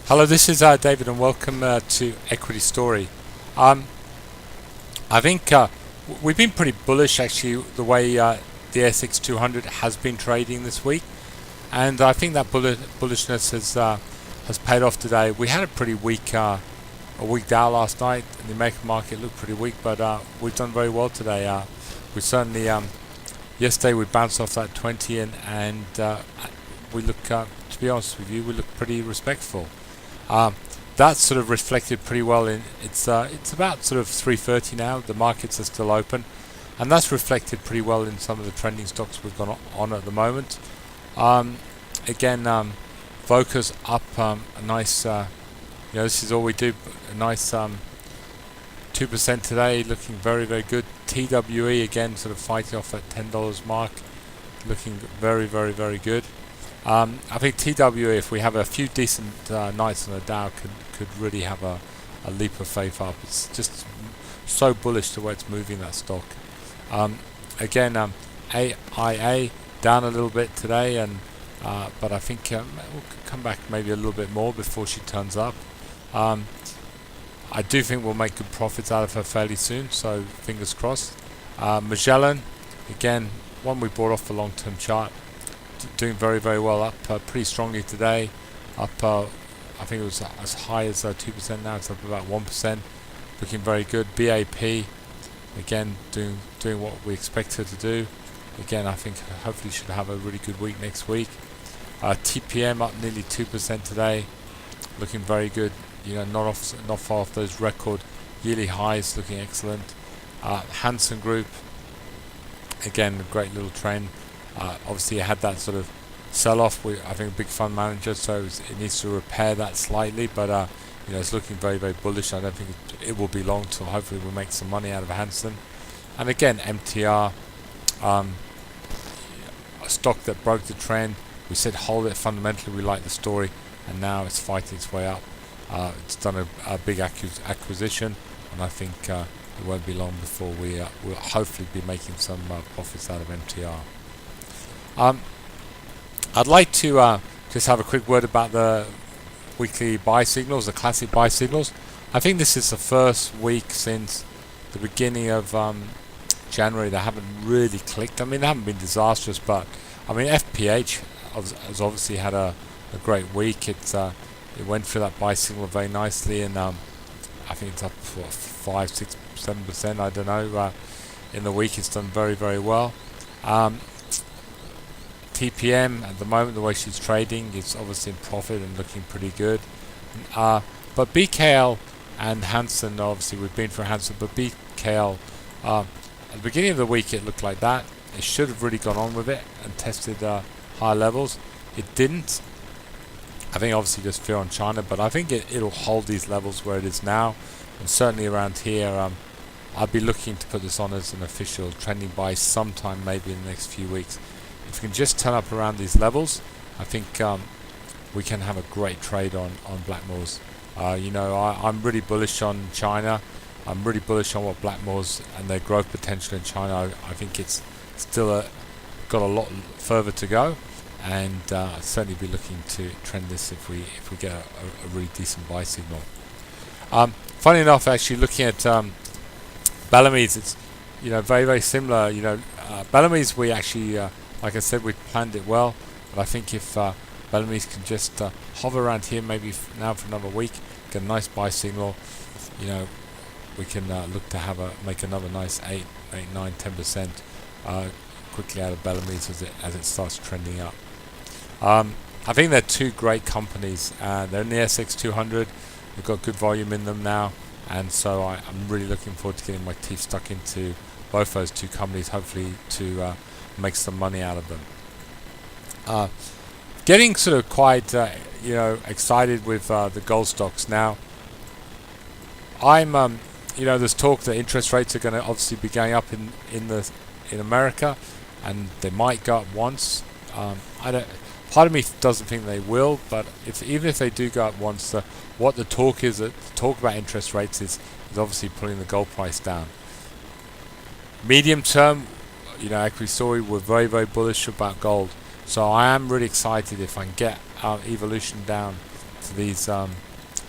Hello, this is David, and welcome to Equity Story. Um, I think we've been pretty bullish, actually, the way the ASX 200 has been trading this week, and I think that bullishness has paid off today. We had a pretty weak Dow last night, and the American market looked pretty weak, but we've done very well today. We certainly yesterday we bounced off that 20, and we look, to be honest with you, we look pretty respectful. That's sort of reflected pretty well in it's about sort of 3:30 now. The markets are still open, and that's reflected pretty well in some of the trending stocks we've got on at the moment. Again, Vocus up a nice. This is all we do. A nice 2% today, looking very, very good. TWE again, sort of fighting off at $10 mark, looking very, very, very good. I think TWE, if we have a few decent nights on the Dow, could really have a leap of faith up. It's just so bullish the way it's moving, that stock. Again, AIA down a little bit today, and but I think we'll come back maybe a little bit more before she turns up. I do think we'll make good profits out of her fairly soon, so fingers crossed. Magellan, again, one we bought off the long-term chart, doing very, very well, up pretty strongly today, up I think it was as high as 2%. Now it's up about 1%, looking very good. BAP again doing what we expect her to do. Again, I think hopefully should have a really good week next week. TPM up nearly 2% today, looking very good. Not far off those record yearly highs, looking excellent. Hansen Group, again, a great little trend. Obviously, it had that sort of sell-off. I think a big fund manager, so it needs to repair that slightly. But it's looking very, very bullish. I don't think it will be long till hopefully we'll make some money out of Hansen. And again, MTR, a stock that broke the trend. We said hold it. Fundamentally, we like the story, and now it's fighting its way up. It's done a big acquisition, and I think it won't be long before we'll hopefully be making some profits out of MTR. I'd like to just have a quick word about the weekly buy signals, the classic buy signals. I think this is the first week since the beginning of January that haven't really clicked. I mean, they haven't been disastrous, but I mean, FPH has obviously had a great week. It went through that buy signal very nicely, and I think it's up for 5, 6, 7%. I don't know. In the week, it's done very, very well. TPM at the moment, the way she's trading, is obviously in profit and looking pretty good. But BKL and Hansen, obviously we've been for Hansen, but BKL at the beginning of the week it looked like that. It should have really gone on with it and tested higher levels. It didn't. I think obviously just fear on China, but I think it'll hold these levels where it is now, and certainly around here. I'd be looking to put this on as an official trending buy sometime maybe in the next few weeks. If we can just turn up around these levels, I think we can have a great trade on Blackmores. I'm really bullish on China. I'm really bullish on what Blackmores and their growth potential in China. I think it's still got a lot further to go, and I'd certainly be looking to trend this if we get a really decent buy signal. Funny enough, actually looking at Bellamy's, it's very, very similar. Bellamy's, we actually like I said, we planned it well, but I think if Bellamy's can just hover around here, maybe now for another week, get a nice buy signal, we can look to make another nice 8, 9, 10% quickly out of Bellamy's as it starts trending up. I think they're two great companies. They're in the ASX 200. We've got good volume in them now, and so I'm really looking forward to getting my teeth stuck into both those two companies, hopefully to make some money out of them. Getting sort of quite excited with the gold stocks now. I'm there's talk that interest rates are going to obviously be going up in America, and they might go up once. Part of me doesn't think they will, but even if they do go up once, what the talk is, the talk about interest rates is obviously pulling the gold price down. Medium term, Equity Story, we're very, very bullish about gold. So I am really excited if I can get our evolution down to these,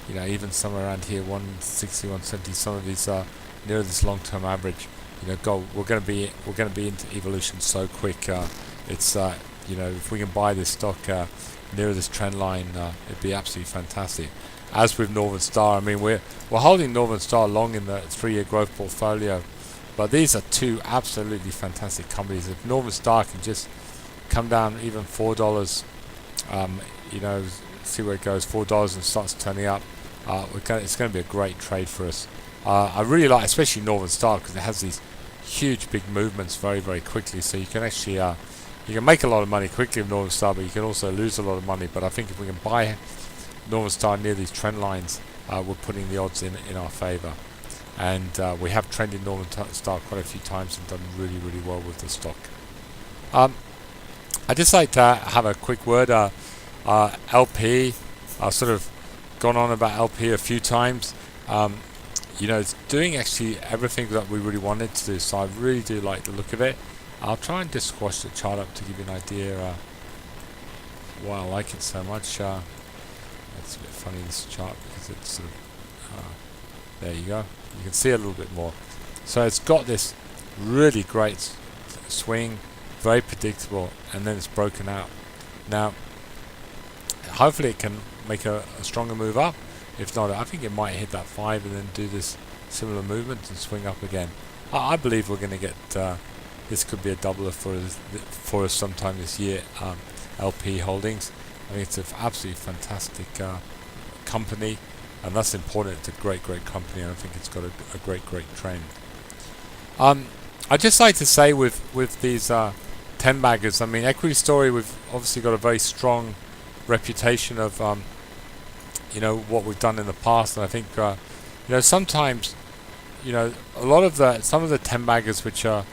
even somewhere around here, 160, 170. Some of these are near this long-term average. Gold. We're going to be into evolution so quick. It's if we can buy this stock near this trend line, it'd be absolutely fantastic. As with Northern Star, I mean we're holding Northern Star long in the 3-year growth portfolio, but these are two absolutely fantastic companies. If Northern Star can just come down even $4, see where it goes, $4 and starts turning up, it's going to be a great trade for us. I really like, especially Northern Star, because it has these huge big movements very, very quickly. So you can actually you can make a lot of money quickly with Northern Star, but you can also lose a lot of money. But I think if we can buy Northern Star near these trend lines, we're putting the odds in our favour. And we have trended Northern Star quite a few times and done really, really well with the stock. I'd just like to have a quick word. LP, I've sort of gone on about LP a few times. It's doing actually everything that we really wanted to do, so I really do like the look of it. I'll try and just squash the chart up to give you an idea why I like it so much. It's a bit funny, this chart, because it's sort of there you go. You can see a little bit more. So it's got this really great swing, very predictable, and then it's broken out. Now, hopefully it can make a stronger move up. If not, I think it might hit that 5 and then do this similar movement and swing up again. I believe we're going to get this could be a doubler for us sometime this year. LP Holdings, I think it's an absolutely fantastic company, and that's important. It's a great company, and I think it's got a great trend. I'd just like to say with these 10 baggers, I mean, Equity Story, we've obviously got a very strong reputation of what we've done in the past, and I think sometimes some of the 10 baggers which are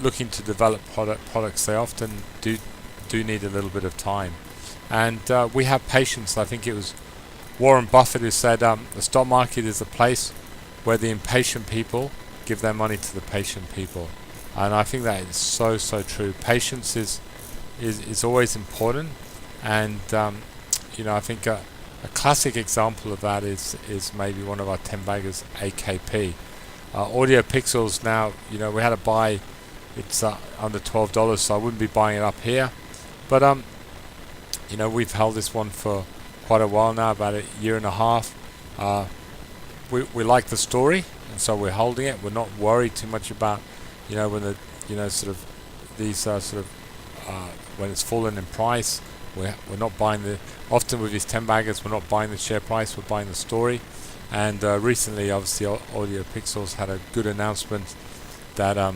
looking to develop products, they often do need a little bit of time, and we have patience. I think it was Warren Buffett who said the stock market is a place where the impatient people give their money to the patient people, and I think that is so true. Patience is always important, and I think a classic example of that is maybe one of our 10 baggers, AKP. Audio Pixels now, we had a buy, it's under $12, so I wouldn't be buying it up here. But we've held this one for quite a while now, about a year and a half. We like the story, and so we're holding it. We're not worried too much about, when the, sort of these when it's fallen in price. We're not buying often with these 10 baggers, we're not buying the share price, we're buying the story. And recently, obviously, Audio Pixels had a good announcement that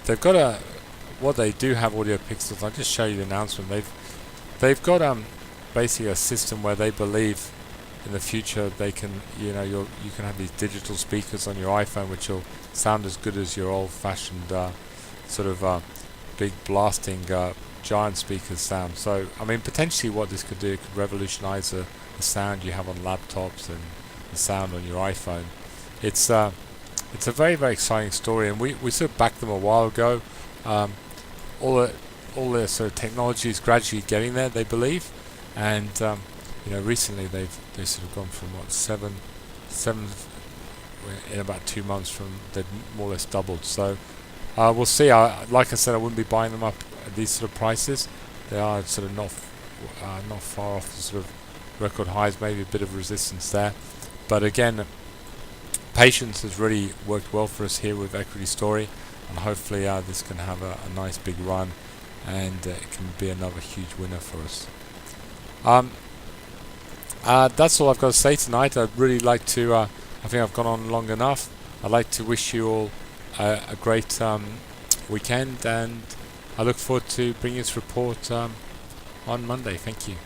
they've got what they do have, Audio Pixels. I'll just show you the announcement. They've got basically a system where they believe in the future they can, you can have these digital speakers on your iPhone which will sound as good as your old-fashioned big blasting giant speakers sound. So I mean, potentially what this could do, it could revolutionize the sound you have on laptops and the sound on your iPhone. It's a very exciting story, and we sort of backed them a while ago. All the sort of technology is gradually getting there, they believe, and recently they've sort of gone from seven in about 2 months, from they've more or less doubled. So we'll see. Like I said, I wouldn't be buying them up at these sort of prices. They are sort of not far off the sort of record highs, maybe a bit of resistance there. But again, patience has really worked well for us here with Equity Story, and hopefully this can have a nice big run, and it can be another huge winner for us. That's all I've got to say tonight. I'd really like to, I think I've gone on long enough. I'd like to wish you all a great weekend, and I look forward to bringing this report on Monday. Thank you.